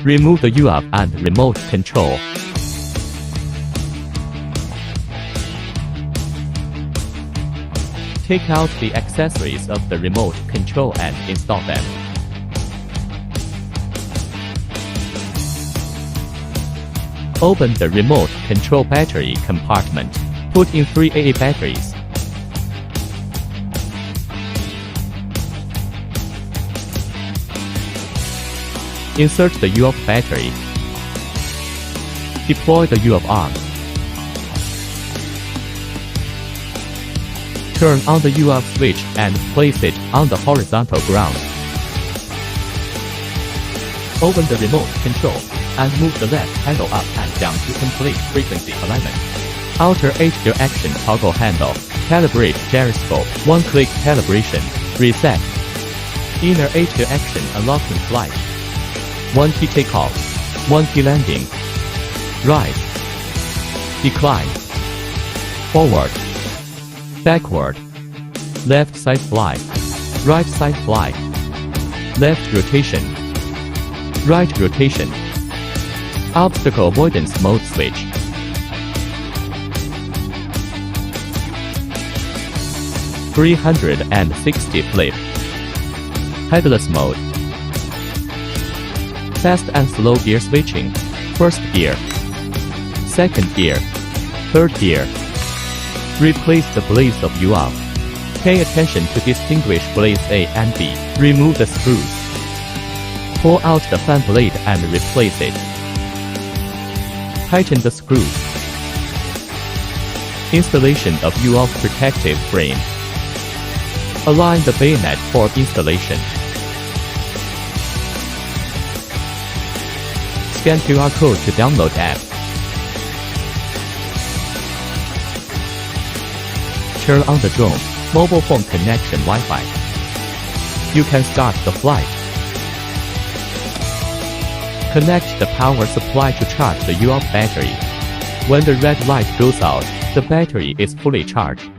Remove the UAV and remote control. Take out the accessories of the remote control and install them. Open the remote control battery compartment. Put in 3 AA batteries. Insert the UAV battery. Deploy the UAV arm. Turn on the UAV switch and place it on the horizontal ground. Open the remote control and move the left handle up and down to complete frequency alignment. Outer H-direction toggle handle. Calibrate gyroscope. One-click calibration. Reset. Inner H-direction unlocking flight. 1T takeoff. 1T landing. Rise. Decline. Forward. Backward. Left side fly. Right side fly. Left rotation. Right rotation. Obstacle avoidance mode switch. (360 flip). Headless mode. Fast and slow gear switching. First gear. Second gear. Third gear. Replace the blades of UAV. Pay attention to distinguish blades A and B. Remove the screws. Pull out the fan blade and replace it. Tighten the screws. Installation of UAV protective frame. Align the bayonet for installation. Scan QR code to download app. Turn on the drone, mobile phone connection Wi-Fi. You can start the flight. Connect the power supply to charge the UAV battery. When the red light goes out, the battery is fully charged.